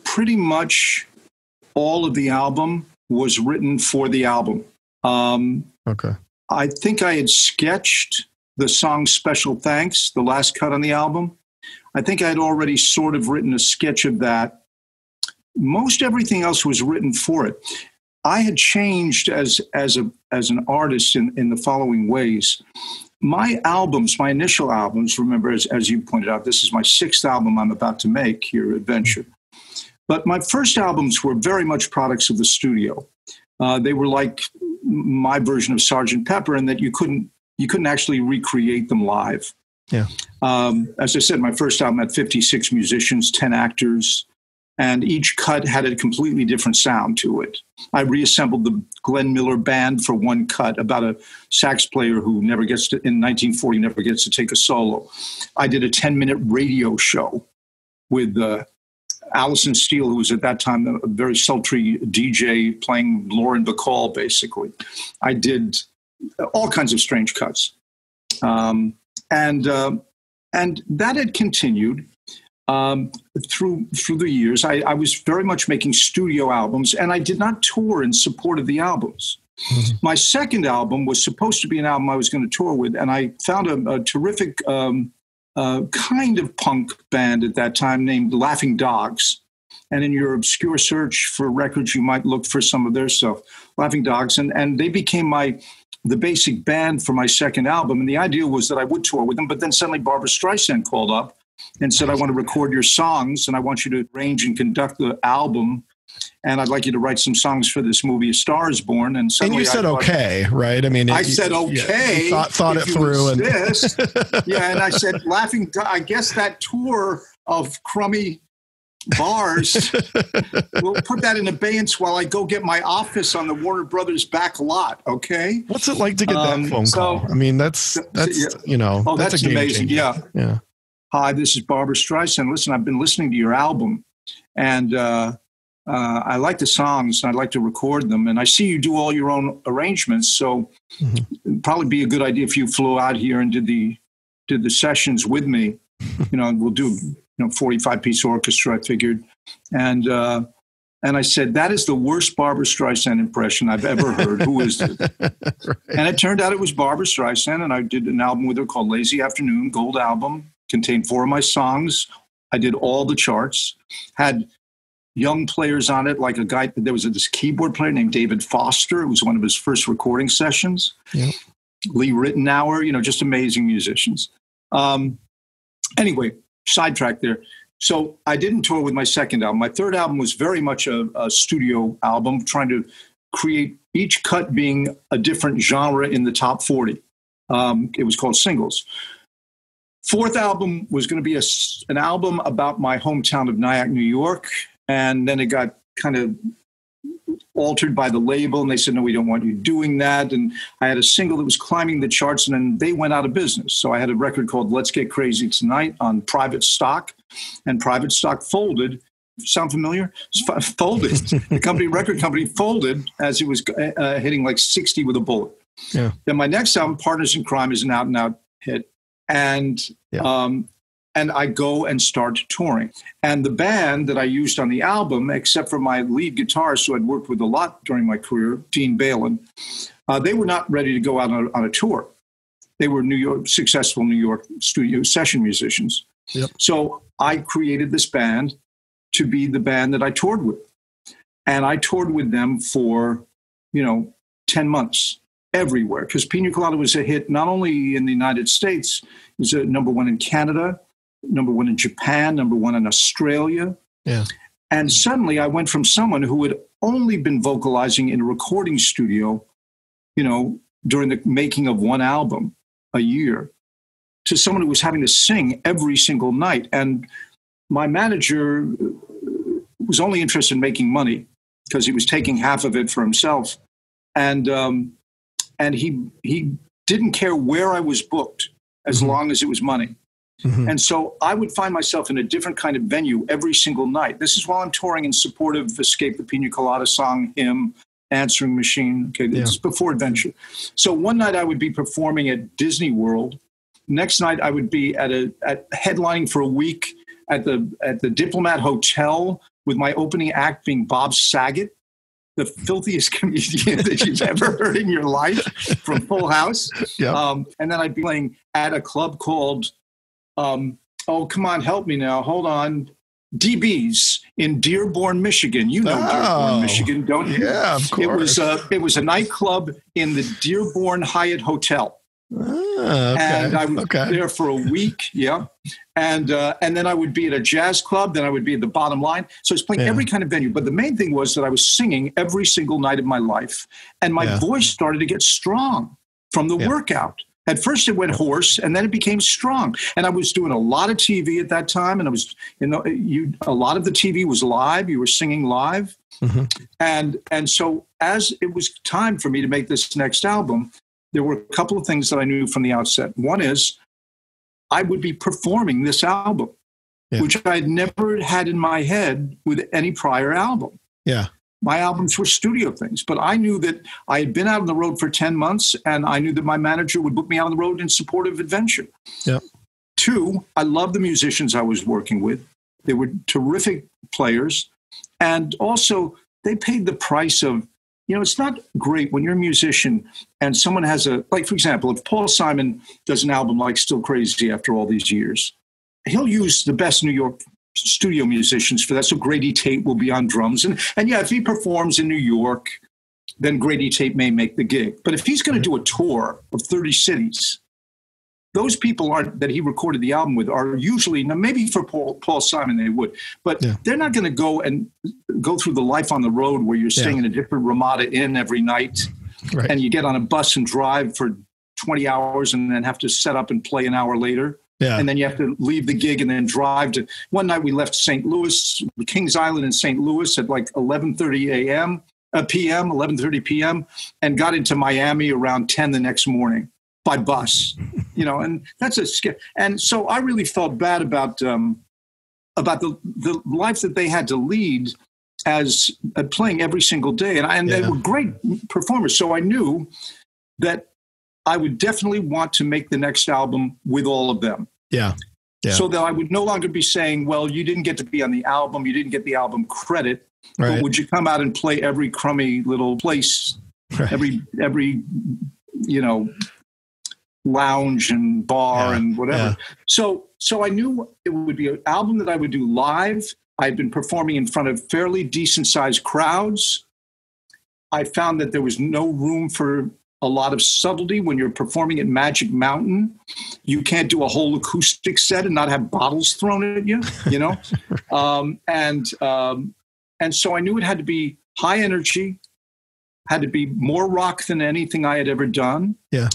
pretty much all of the album was written for the album. Okay. I think I had sketched the song Special Thanks, the last cut on the album. I think I had already sort of written a sketch of that. Most everything else was written for it. I had changed as an artist in the following ways. My initial albums, remember, as you pointed out, this is my 6th album I'm about to make here, Adventure. But my first albums were very much products of the studio. They were like my version of Sgt. Pepper in that you couldn't actually recreate them live. Yeah. As I said, my first album had 56 musicians, 10 actors, and each cut had a completely different sound to it. I reassembled the Glenn Miller Band for one cut about a sax player who in 1940 never gets to take a solo. I did a 10-minute radio show with Alison Steele, who was at that time a very sultry DJ playing Lauren Bacall, basically. I did all kinds of strange cuts. And that had continued through the years. I was very much making studio albums, and I did not tour in support of the albums. Mm-hmm. My second album was supposed to be an album I was going to tour with, and I found a terrific kind of punk band at that time named Laughing Dogs. And in your obscure search for records, you might look for some of their stuff, Laughing Dogs. And they became the basic band for my second album. And the idea was that I would tour with them. But then suddenly Barbra Streisand called up and said, I want to record your songs, and I want you to arrange and conduct the album. And I'd like you to write some songs for this movie, A Star Is Born. And you said okay, right? I mean, I said okay. Yeah, thought it through. Yeah, and I said, I guess that tour of crummy bars, we'll put that in abeyance while I go get my office on the Warner Brothers back lot, okay? What's it like to get that phone call? I mean, that's that's amazing. Changer. Yeah. Hi, this is Barbra Streisand. Listen, I've been listening to your album, and I like the songs, and I'd like to record them. And I see you do all your own arrangements, so it'd probably be a good idea if you flew out here and did the sessions with me. We'll do 45-piece orchestra, I figured. And I said, that is the worst Barbra Streisand impression I've ever heard. Who is it? Right. And it turned out it was Barbra Streisand, and I did an album with her called Lazy Afternoon, gold album, contained 4 of my songs. I did all the charts, had young players on it, like there was this keyboard player named David Foster. It was one of his first recording sessions. Yep. Lee Rittenauer, just amazing musicians. Anyway, sidetrack there. So I didn't tour with my second album. My third album was very much a studio album, trying to create each cut being a different genre in the top 40. It was called Singles. Fourth album was going to be an album about my hometown of Nyack, New York. And then it got kind of altered by the label. And they said, no, we don't want you doing that. And I had a single that was climbing the charts, and then they went out of business. So I had a record called Let's Get Crazy Tonight on Private Stock. And Private Stock folded. Sound familiar? Folded. The record company folded as it was hitting like 60 with a bullet. Yeah. Then my next album, Partners in Crime, is an out-and-out hit. And I go and start touring. And the band that I used on the album, except for my lead guitarist, who I'd worked with a lot during my career, Dean Balin, they were not ready to go out on a tour. They were successful New York studio session musicians. Yep. So I created this band to be the band that I toured with. And I toured with them for, 10 months. Everywhere, because Pina Colada was a hit not only in the United States, it was a number one in Canada, number one in Japan, number one in Australia. Yeah. And suddenly I went from someone who had only been vocalizing in a recording studio, during the making of one album a year, to someone who was having to sing every single night. And my manager was only interested in making money because he was taking half of it for himself. And he didn't care where I was booked as long as it was money. Mm-hmm. And so I would find myself in a different kind of venue every single night. This is while I'm touring in support of Escape the Pina Colada song, Hymn, Answering Machine. Okay, this is before Adventure. So one night I would be performing at Disney World. Next night I would be at headlining for a week at the Diplomat Hotel with my opening act being Bob Saget, the filthiest comedian that you've ever heard in your life, from Full House. Yep. And then I'd be playing at a club called, come on, help me now. Hold on. DB's in Dearborn, Michigan. You know Dearborn, Michigan, don't you? Yeah, of course. It was a nightclub in the Dearborn Hyatt Hotel. Okay. And I was there for a week, and then I would be at a jazz club. Then I would be at the Bottom Line. So I was playing every kind of venue. But the main thing was that I was singing every single night of my life, and my voice started to get strong from the workout. At first, it went hoarse, and then it became strong. And I was doing a lot of TV at that time, and I was, a lot of the TV was live. You were singing live, and so as it was time for me to make this next album, there were a couple of things that I knew from the outset. One is I would be performing this album, which I had never had in my head with any prior album. Yeah. My albums were studio things, but I knew that I had been out on the road for 10 months, and I knew that my manager would book me out on the road in support of Adventure. Yeah. Two, I loved the musicians I was working with. They were terrific players. And also, they paid the price of, it's not great when you're a musician and someone has for example, if Paul Simon does an album like Still Crazy after all these years, he'll use the best New York studio musicians for that. So Grady Tate will be on drums. And if he performs in New York, then Grady Tate may make the gig. But if he's going to do a tour of 30 cities, those people that he recorded the album with are usually, now maybe for Paul Simon they would, but they're not going to go through the life on the road where you're staying in a different Ramada Inn every night, and you get on a bus and drive for 20 hours and then have to set up and play an hour later. Yeah. And then you have to leave the gig and then drive to. One night we left St. Louis, Kings Island in St. Louis at like 11:30 p.m., and got into Miami around 10 the next morning by bus. And that's a scare. And so I really felt bad about the life that they had to lead as playing every single day. And they were great performers. So I knew that I would definitely want to make the next album with all of them. Yeah. So that I would no longer be saying, well, you didn't get to be on the album. You didn't get the album credit. Right. But would you come out and play every crummy little place, every lounge and bar and whatever. So I knew it would be an album that I would do live. I'd been performing in front of fairly decent sized crowds. I found that there was no room for a lot of subtlety when you're performing at Magic Mountain. You can't do a whole acoustic set and not have bottles thrown at you, and so I knew it had to be high energy, had to be more rock than anything I had ever done. Yeah.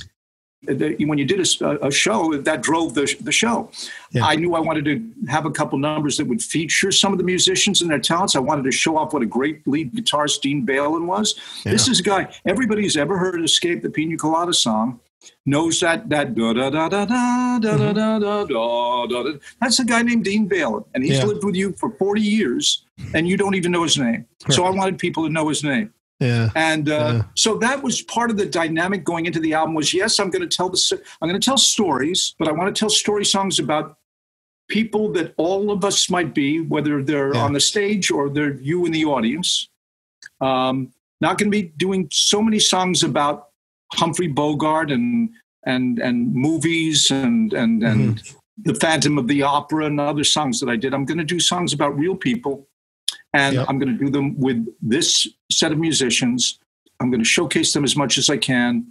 when you did a show, that drove the show. Yeah. I knew I wanted to have a couple numbers that would feature some of the musicians and their talents. I wanted to show off what a great lead guitarist Dean Balin was. Yeah. This is a guy, everybody who's ever heard Escape, the Pina Colada song, knows that da da da da da da da da da da. That's a guy named Dean Balin, and he's lived with you for 40 years, and you don't even know his name. Right. So I wanted people to know his name. Yeah. And so that was part of the dynamic going into the album was, yes, I'm going to tell stories, but I want to tell story songs about people that all of us might be, whether they're on the stage or they're you in the audience. Not going to be doing so many songs about Humphrey Bogart and movies and the Phantom of the Opera and other songs that I did. I'm going to do songs about real people. And I'm going to do them with this set of musicians. I'm going to showcase them as much as I can.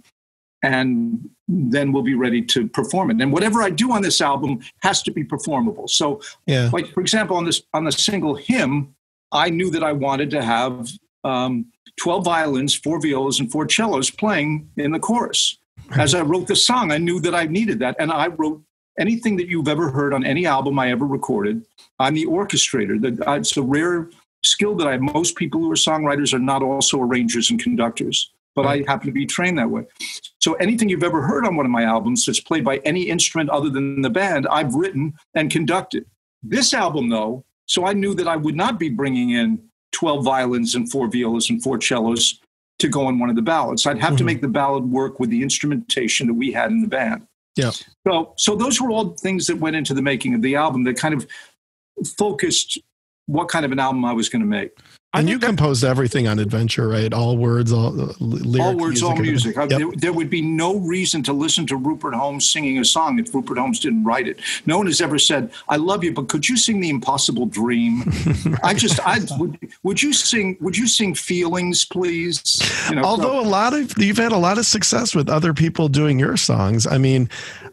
And then we'll be ready to perform it. And whatever I do on this album has to be performable. So, like, for example, on the single Hymn, I knew that I wanted to have 12 violins, 4 violas, and 4 cellos playing in the chorus. As I wrote the song, I knew that I needed that. And I wrote anything that you've ever heard on any album I ever recorded. I'm the orchestrator. It's a rare skill that I have. Most people who are songwriters are not also arrangers and conductors, but I happen to be trained that way. So anything you've ever heard on one of my albums that's played by any instrument other than the band, I've written and conducted. This album, though, so I knew that I would not be bringing in 12 violins and 4 violas and 4 cellos to go on one of the ballads. I'd have to make the ballad work with the instrumentation that we had in the band. Yeah. So those were all things that went into the making of the album that kind of focused what kind of an album I was going to make. And you composed everything on Adventure, right? All words, all lyrics. All words, all music. There would be no reason to listen to Rupert Holmes singing a song if Rupert Holmes didn't write it. No one has ever said, "I love you, but could you sing The Impossible Dream?" Would you sing Feelings, please? Although you've had a lot of success with other people doing your songs. I mean,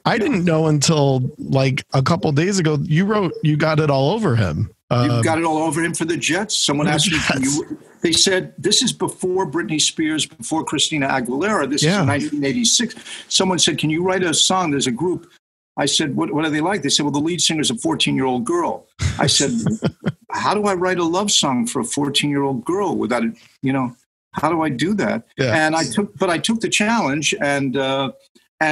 I didn't know until like a couple of days ago you got it all over him. You've got it all over him for the Jets. Someone asked me, they said, this is before Britney Spears, before Christina Aguilera. This is 1986. Someone said, can you write a song? There's a group. I said, what are they like? They said, well, the lead singer is a 14-year-old girl. I said, how do I write a love song for a 14-year-old girl without it? How do I do that? Yeah. And I took the challenge and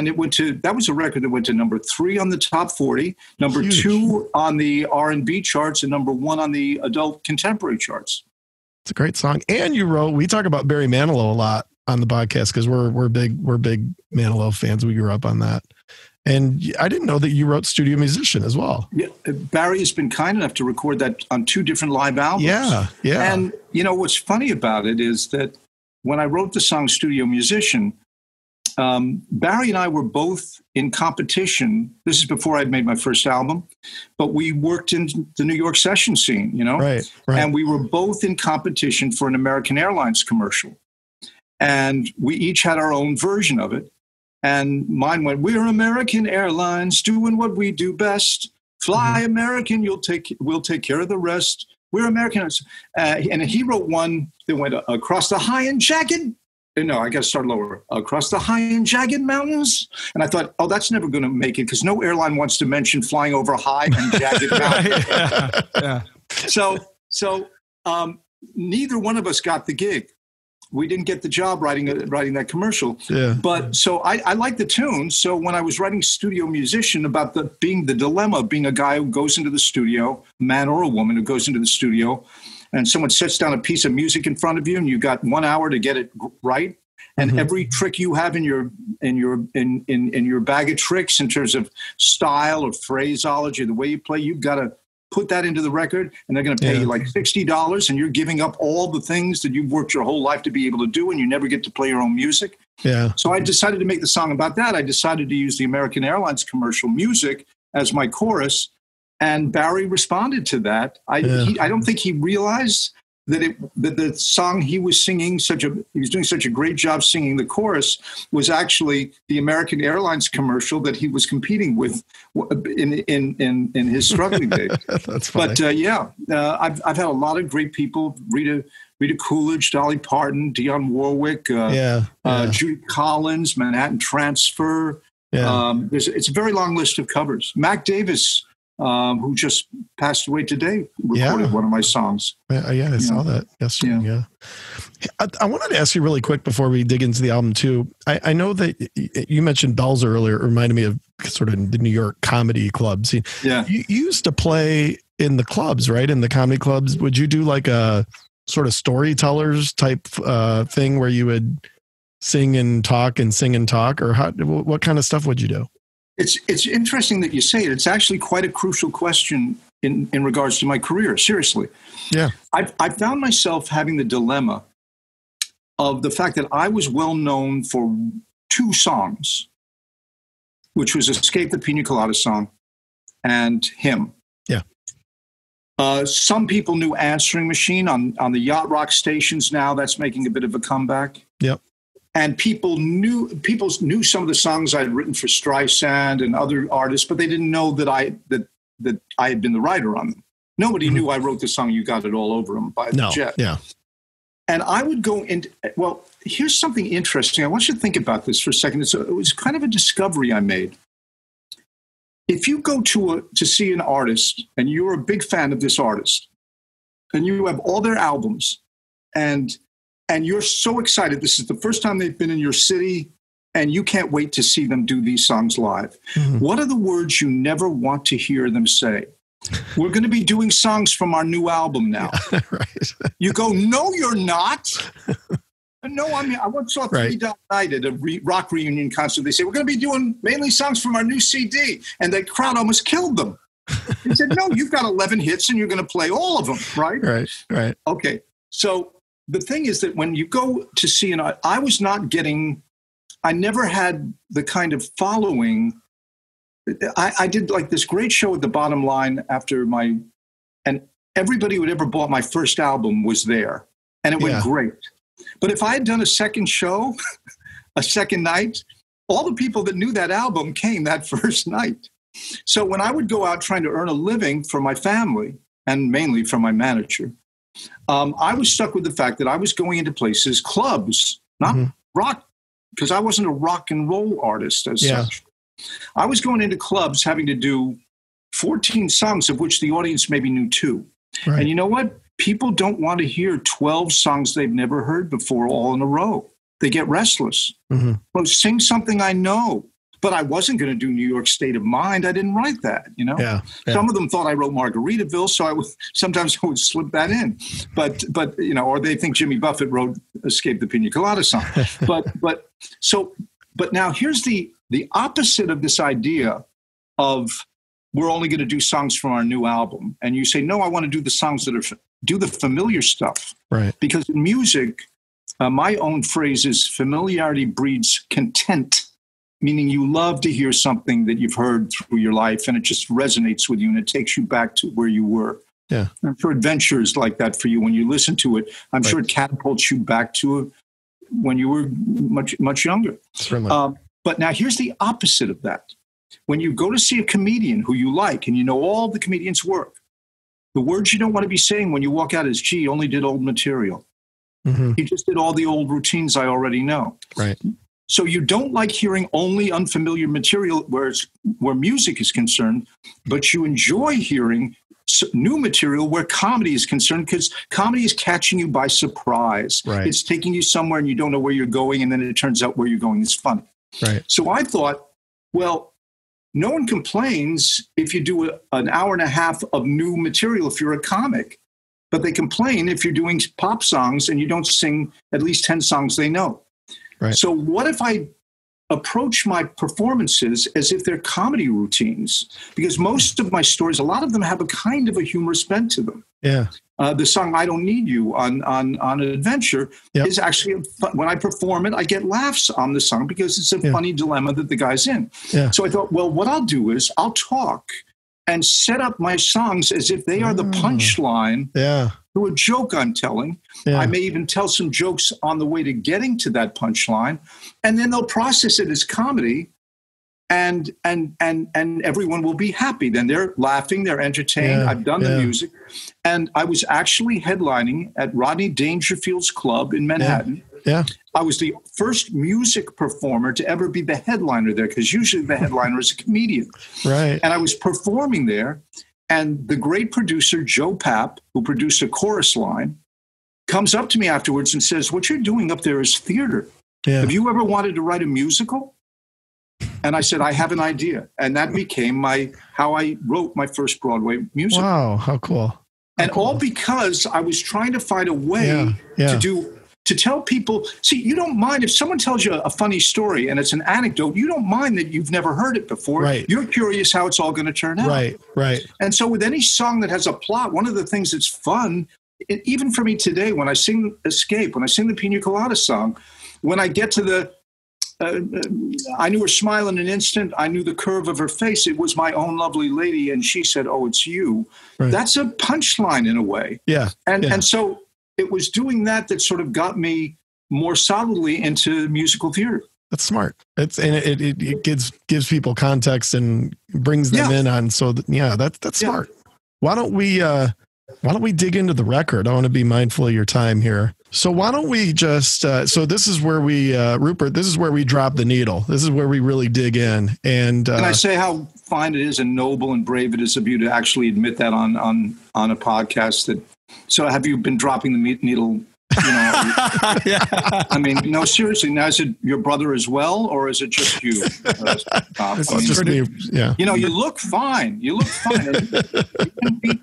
it that was a record that went to number 3 on the top 40, number 2 on the R&B charts, and number 1 on the adult contemporary charts. It's a great song. And we talk about Barry Manilow a lot on the podcast because we're big Manilow fans. We grew up on that. And I didn't know that you wrote Studio Musician as well. Yeah, Barry has been kind enough to record that on 2 different live albums. Yeah. And what's funny about it is that when I wrote the song Studio Musician, Barry and I were both in competition. This is before I'd made my first album, but we worked in the New York session scene, Right. And we were both in competition for an American Airlines commercial. And we each had our own version of it. And mine went, "We're American Airlines doing what we do best. Fly American, we'll take care of the rest. We're Americans." And he wrote one that went across the high and jagged. No, I got to start lower. Across the high and jagged mountains. And I thought, that's never going to make it because no airline wants to mention flying over high and jagged mountains. Yeah. So neither one of us got the gig. We didn't get the job writing that commercial. Yeah. But so I like the tune. So when I was writing Studio Musician about being the dilemma of being a guy who goes into the studio, a man or a woman who goes into the studio, and someone sets down a piece of music in front of you, and you got 1 hour to get it right. And every trick you have in your bag of tricks in terms of style or phraseology, the way you play, you've got to put that into the record, and they're going to pay you like $60, and you're giving up all the things that you've worked your whole life to be able to do, and you never get to play your own music. Yeah. So I decided to make the song about that. I decided to use the American Airlines commercial music as my chorus. And Barry responded to that. I don't think he realized that the song he was singing, he was doing such a great job singing the chorus, was actually the American Airlines commercial that he was competing with in his struggling days. That's funny. But I've had a lot of great people: Rita Coolidge, Dolly Parton, Dionne Warwick, Judy Collins, Manhattan Transfer. Yeah. It's a very long list of covers. Mac Davis, who just passed away today, recorded one of my songs. I saw that yesterday. Yeah. I wanted to ask you really quick before we dig into the album too. I know that you mentioned bells earlier. It reminded me of sort of the New York comedy clubs. Yeah. You used to play in the clubs, right? In the comedy clubs. Would you do like a sort of storytellers type thing where you would sing and talk, or what kind of stuff would you do? It's interesting that you say it. It's actually quite a crucial question in regards to my career. Seriously. Yeah. I found myself having the dilemma of the fact that I was well known for 2 songs, which was Escape the Pina Colada Song and Hymn. Yeah. Some people knew Answering Machine on the yacht rock stations now. That's making a bit of a comeback. Yep. And people knew some of the songs I'd written for Streisand and other artists, but they didn't know that I had been the writer on them. Nobody knew I wrote the song "You Got It All Over Them" by the Jet. Yeah. And I would go into, well, here's something interesting. I want you to think about this for a second. It was kind of a discovery I made. If you go to see an artist and you're a big fan of this artist, and you have all their albums, and you're so excited, this is the first time they've been in your city, and you can't wait to see them do these songs live. Mm-hmm. What are the words you never want to hear them say? We're going to be doing songs from our new album now. Yeah, right. You go, no, you're not. No, I once saw Three Dot Night at a rock reunion concert. They say, we're going to be doing mainly songs from our new CD. And the crowd almost killed them. They said, no, you've got 11 hits and you're going to play all of them, right? Right. Okay. So the thing is that when you go to see I never had the kind of following. I did like this great show at the Bottom Line and everybody who had ever bought my first album was there, and it went great. But if I had done a second show, a second night, all the people that knew that album came that first night. So when I would go out trying to earn a living for my family, and mainly from my manager, I was stuck with the fact that I was going into places, clubs, not rock, because I wasn't a rock and roll artist as such. I was going into clubs having to do 14 songs, of which the audience maybe knew 2. Right. And you know what? People don't want to hear 12 songs they've never heard before all in a row. They get restless. Mm-hmm. Well, sing something I know. But I wasn't going to do New York State of Mind. I didn't write that, you know? Yeah. Some of them thought I wrote Margaritaville, so sometimes I would slip that in. But you know, or they think Jimmy Buffett wrote Escape the Pina Colada Song. But now here's the opposite of this idea of we're only going to do songs from our new album. And you say, no, I want to do the songs that do the familiar stuff. Right. Because in music, my own phrase is familiarity breeds content, meaning you love to hear something that you've heard through your life and it just resonates with you and it takes you back to where you were. Yeah. I'm sure Adventure is like that for you. When you listen to it, I'm sure it catapults you back to when you were much, much younger. But now here's the opposite of that. When you go to see a comedian who you like and you know all the comedian's work, the words you don't want to be saying when you walk out is, gee, he only did old material. Mm-hmm. He just did all the old routines I already know. Right. So you don't like hearing only unfamiliar material where music is concerned, but you enjoy hearing new material where comedy is concerned because comedy is catching you by surprise. Right. It's taking you somewhere and you don't know where you're going, and then it turns out where you're going is funny. Right. So I thought, well, no one complains if you do an hour and a half of new material if you're a comic, but they complain if you're doing pop songs and you don't sing at least 10 songs they know. Right. So what if I approach my performances as if they're comedy routines? Because most of my stories, a lot of them have a kind of a humorous bent to them. Yeah. The song "I Don't Need You" on Adventure is actually when I perform it, I get laughs on the song because it's a funny dilemma that the guy's in. Yeah. So I thought, well, what I'll do is I'll talk and set up my songs as if they are the punchline to a joke I'm telling. Yeah. I may even tell some jokes on the way to getting to that punchline, and then they'll process it as comedy. and everyone will be happy. Then they're laughing, they're entertained. Yeah, I've done the music, and I was actually headlining at Rodney Dangerfield's club in Manhattan. Yeah. I was the first music performer to ever be the headliner there, because usually the headliner is a comedian. Right. And I was performing there, and the great producer, Joe Papp, who produced a chorus line, comes up to me afterwards and says, "What you're doing up there is theater. Yeah. Have you ever wanted to write a musical?" And I said, "I have an idea." And that became how I wrote my first Broadway musical. Wow, how cool. And all because I was trying to find a way to tell people, see, you don't mind if someone tells you a funny story and it's an anecdote, you don't mind that you've never heard it before. Right. You're curious how it's all going to turn out. Right. And so with any song that has a plot, one of the things that's fun, even for me today, when I sing Escape, when I sing the Pina Colada song, when I get to I knew her smile in an instant. I knew the curve of her face. It was my own lovely lady. And she said, "Oh, it's you." Right. That's a punchline in a way. Yeah. And so it was doing that sort of got me more solidly into musical theater. That's smart. It gives people context and brings them in on. So that's smart. Why don't we dig into the record? I want to be mindful of your time here. So why don't we just, so this is where we, Rupert, this is where we drop the needle. This is where we really dig in. And can I say how fine it is and noble and brave it is of you to actually admit that on a podcast so have you been dropping the needle? I mean, no, seriously. Now, is it your brother as well, or is it just you? It's just me. Yeah. You look fine. You can beat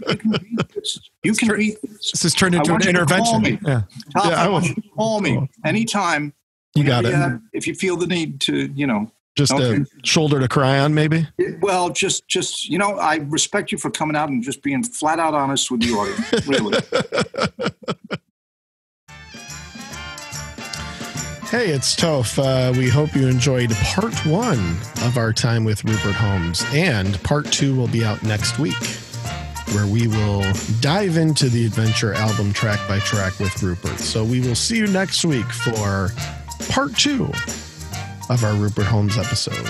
this. You can beat this. This has turned into an intervention. Tom, I want you to call me anytime. You got it. If you feel the need to, just a shoulder to cry on, maybe. Well, just I respect you for coming out and just being flat out honest with the audience. Really. Hey, it's Toph. We hope you enjoyed part 1 of our time with Rupert Holmes, and part 2 will be out next week, where we will dive into the Adventure album track by track with Rupert. So we will see you next week for part 2 of our Rupert Holmes episode.